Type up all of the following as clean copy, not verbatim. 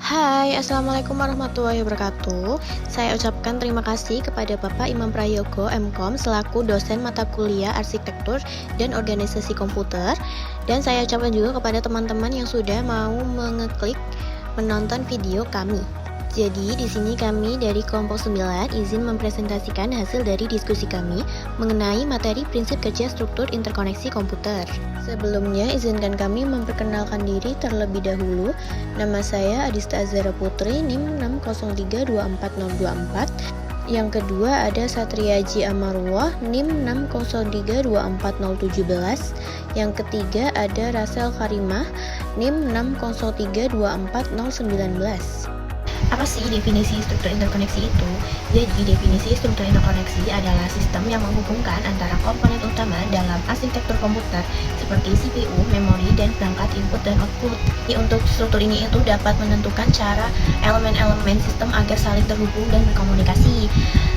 Hai, Assalamualaikum warahmatullahi wabarakatuh. Saya ucapkan terima kasih kepada Bapak Imam Prayogo, MKom, selaku dosen mata kuliah Arsitektur dan Organisasi Komputer. Dan saya ucapkan juga kepada teman-teman yang sudah mau mengeklik menonton video kami. Jadi, di sini kami dari kelompok 9 izin mempresentasikan hasil dari diskusi kami mengenai materi prinsip kerja struktur interkoneksi komputer. Sebelumnya, izinkan kami memperkenalkan diri terlebih dahulu. Nama saya Adista Azhara Putri, NIM 6032424. Yang kedua ada Satriaji Amarullah, NIM 6032417. Yang ketiga ada Rasel Karimah, NIM 6032419. Apa sih definisi struktur interkoneksi itu? Jadi, definisi struktur interkoneksi adalah sistem yang menghubungkan antara komponen utama dalam arsitektur komputer seperti CPU, memori, dan perangkat input dan output. Untuk struktur ini itu dapat menentukan cara elemen-elemen sistem agar saling terhubung dan berkomunikasi,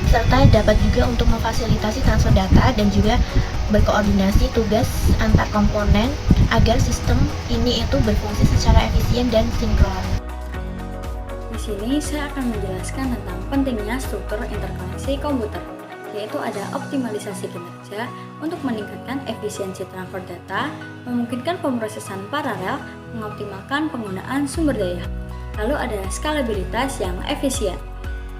serta dapat juga untuk memfasilitasi transfer data dan juga berkoordinasi tugas antar komponen agar sistem ini itu berfungsi secara efisien dan sinkron. Di sini saya akan menjelaskan tentang pentingnya struktur interkoneksi komputer, yaitu ada optimalisasi kinerja untuk meningkatkan efisiensi transfer data, memungkinkan pemrosesan paralel, mengoptimalkan penggunaan sumber daya. Lalu ada skalabilitas yang efisien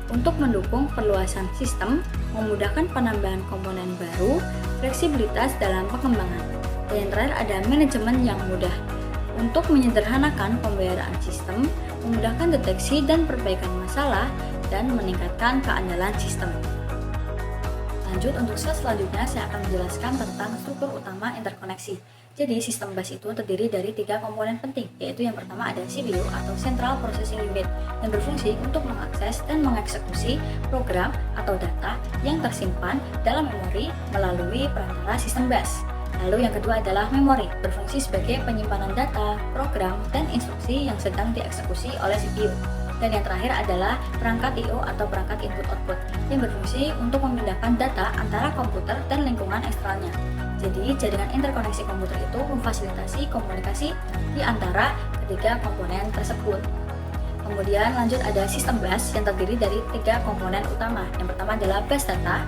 untuk mendukung perluasan sistem, memudahkan penambahan komponen baru, fleksibilitas dalam pengembangan. Dan yang terakhir ada manajemen yang mudah untuk menyederhanakan pembayaran sistem, memudahkan deteksi dan perbaikan masalah, dan meningkatkan keandalan sistem. Lanjut, untuk slide selanjutnya saya akan menjelaskan tentang struktur utama interkoneksi. Jadi, sistem bus itu terdiri dari 3 komponen penting, yaitu yang pertama ada CPU atau Central Processing Unit yang berfungsi untuk mengakses dan mengeksekusi program atau data yang tersimpan dalam memori melalui perantara sistem bus. Lalu yang kedua adalah memori, berfungsi sebagai penyimpanan data, program, dan instruksi yang sedang dieksekusi oleh CPU. Dan yang terakhir adalah perangkat I/O atau perangkat input-output yang berfungsi untuk memindahkan data antara komputer dan lingkungan eksternalnya. Jadi, jaringan interkoneksi komputer itu memfasilitasi komunikasi di antara ketiga komponen tersebut. Kemudian lanjut ada sistem bus yang terdiri dari 3 komponen utama. Yang pertama adalah bus data,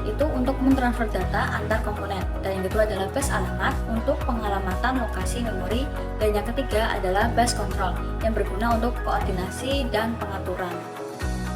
itu untuk mentransfer data antar komponen, dan yang kedua adalah bus alamat untuk pengalamatan lokasi memori, dan yang ketiga adalah bus control yang berguna untuk koordinasi dan pengaturan.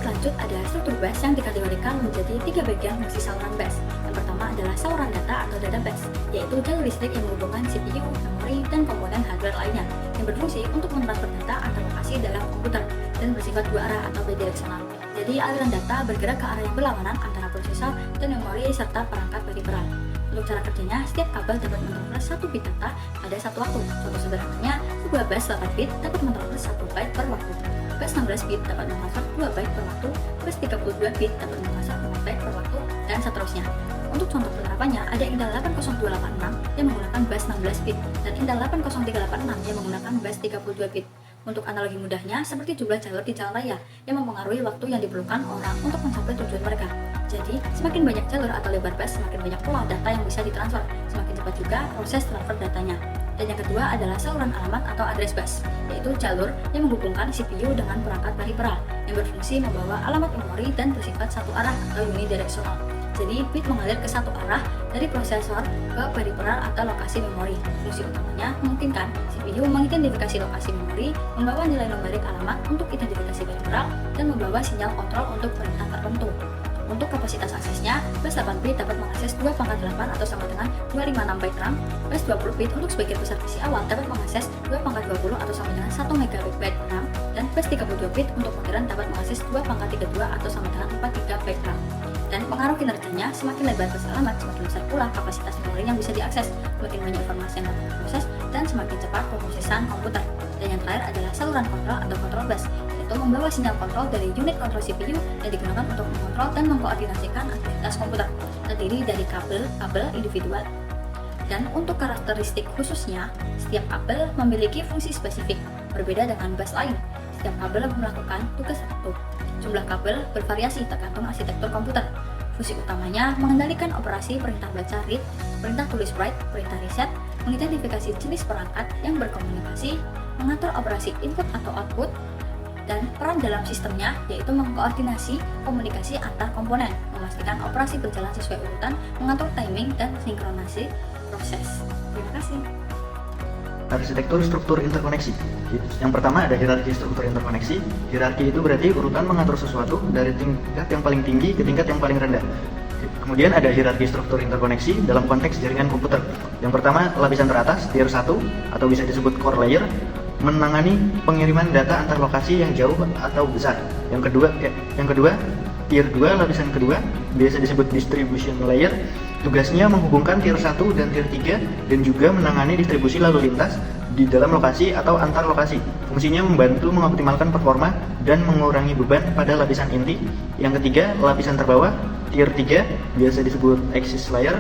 Lanjut ada struktur bus yang dikategorikan menjadi 3 bagian fungsi saluran bus. Yang pertama adalah saluran data atau data bus, yaitu jalur listrik yang menghubungkan CPU, memori, dan komponen hardware lainnya yang berfungsi untuk mentransfer data antar lokasi dalam komputer dan bersifat 2 arah atau bidireksional. Jadi aliran data bergerak ke arah yang berlawanan antara prosesor dan memori serta perangkat periferal. Untuk cara kerjanya, setiap kabel dapat mentransfer 1 bit data pada satu waktu. Contoh sederhananya, sebuah bus 8 bit dapat mentransfer 1 byte per waktu. Bus 16 bit dapat mentransfer 2 byte per waktu, bus 32 bit dapat mentransfer 4 byte per waktu, dan seterusnya. Untuk contoh penerapannya, ada Intel 80286 yang menggunakan bus 16 bit dan Intel 80386 yang menggunakan bus 32 bit. Untuk analogi mudahnya, seperti jumlah jalur di jalan raya yang mempengaruhi waktu yang diperlukan orang untuk mencapai tujuan mereka. Jadi, semakin banyak jalur atau lebar bus, semakin banyak pula data yang bisa ditransfer, semakin cepat juga proses transfer datanya. Dan yang kedua adalah saluran alamat atau address bus, yaitu jalur yang menghubungkan CPU dengan perangkat periferal yang berfungsi membawa alamat memori dan bersifat satu arah atau unidireksional. Jadi, bit mengalir ke satu arah dari prosesor ke periferal atau lokasi memori. Fungsi utamanya memungkinkan CPU mengidentifikasi lokasi memori, membawa nilai numerik alamat untuk identifikasi periferal, dan membawa sinyal kontrol untuk perintah tertentu. Untuk kapasitas aksesnya, bus 8 bit dapat mengakses 2/8 atau sama dengan 256 byte RAM, bus 20 bit untuk sebagian besar versi awal dapat mengakses 2/20 atau sama dengan 1 MB RAM, dan bus 32 bit untuk modern dapat mengakses 2/32 atau sama dengan 4 GB RAM. Dan pengaruh kinerjanya, semakin lebar bus alamat, semakin besar pula kapasitas memori yang bisa diakses, semakin banyak informasi yang dapat diproses, dan semakin cepat pemrosesan komputer. Dan yang terakhir adalah saluran kontrol atau control bus, yaitu membawa sinyal kontrol dari unit kontrol CPU yang digunakan untuk mengontrol dan mengkoordinasikan aktivitas komputer, terdiri dari kabel individual. Dan untuk karakteristik khususnya, setiap kabel memiliki fungsi spesifik, berbeda dengan bus lain. Setiap kabel melakukan tugas tertentu. Jumlah kabel bervariasi tergantung arsitektur komputer. Fungsi utamanya mengendalikan operasi perintah baca read, perintah tulis write, perintah reset, mengidentifikasi jenis perangkat yang berkomunikasi, mengatur operasi input atau output, dan peran dalam sistemnya yaitu mengkoordinasi komunikasi antar komponen, memastikan operasi berjalan sesuai urutan, mengatur timing, dan sinkronasi proses. Terima kasih. Arsitektur struktur interkoneksi. Yang pertama ada hierarki struktur interkoneksi. Hierarki itu berarti urutan mengatur sesuatu dari tingkat yang paling tinggi ke tingkat yang paling rendah. Kemudian ada hierarki struktur interkoneksi dalam konteks jaringan komputer. Yang pertama, lapisan teratas, tier 1, atau bisa disebut core layer, menangani pengiriman data antar lokasi yang jauh atau besar. Yang kedua, tier 2, lapisan kedua, biasa disebut distribution layer. Tugasnya menghubungkan tier 1 dan tier 3 dan juga menangani distribusi lalu lintas di dalam lokasi atau antar lokasi. Fungsinya membantu mengoptimalkan performa dan mengurangi beban pada lapisan inti. Yang ketiga, lapisan terbawah, tier 3, biasa disebut access layer,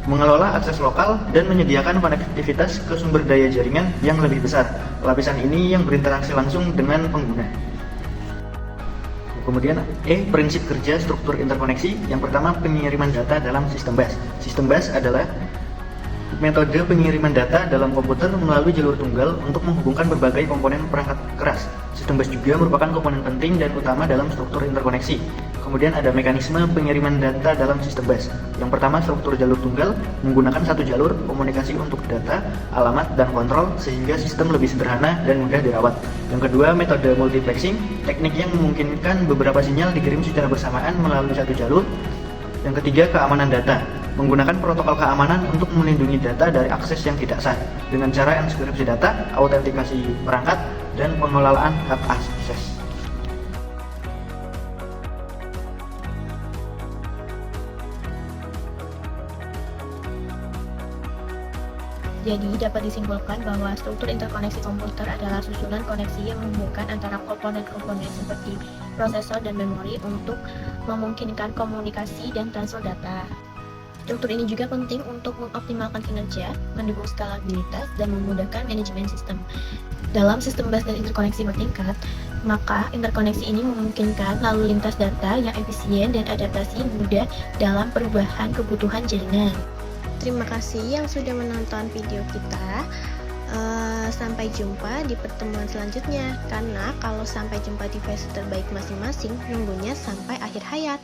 mengelola akses lokal dan menyediakan konektivitas ke sumber daya jaringan yang lebih besar. Lapisan ini yang berinteraksi langsung dengan pengguna. Kemudian prinsip kerja struktur interkoneksi. Yang pertama, pengiriman data dalam sistem bus. Sistem bus adalah metode pengiriman data dalam komputer melalui jalur tunggal untuk menghubungkan berbagai komponen perangkat keras. Sistem bus juga merupakan komponen penting dan utama dalam struktur interkoneksi. Kemudian ada mekanisme pengiriman data dalam sistem bus. Yang pertama, struktur jalur tunggal menggunakan satu jalur komunikasi untuk data, alamat, dan kontrol sehingga sistem lebih sederhana dan mudah dirawat. Yang kedua, metode multiplexing, teknik yang memungkinkan beberapa sinyal dikirim secara bersamaan melalui satu jalur. Yang ketiga, keamanan data, menggunakan protokol keamanan untuk melindungi data dari akses yang tidak sah dengan cara enskripsi data, autentikasi perangkat, dan pengelolaan hak akses. Jadi, dapat disimpulkan bahwa struktur interkoneksi komputer adalah susunan koneksi yang menghubungkan antara komponen-komponen seperti prosesor dan memori untuk memungkinkan komunikasi dan transfer data. Struktur ini juga penting untuk mengoptimalkan kinerja, mendukung skalabilitas, dan memudahkan manajemen sistem. Dalam sistem bus dan interkoneksi bertingkat, maka interkoneksi ini memungkinkan lalu lintas data yang efisien dan adaptasi mudah dalam perubahan kebutuhan jaringan. Terima kasih yang sudah menonton video kita. Sampai jumpa di pertemuan selanjutnya. Karena kalau sampai jumpa di versi terbaik masing-masing, nunggunya sampai akhir hayat.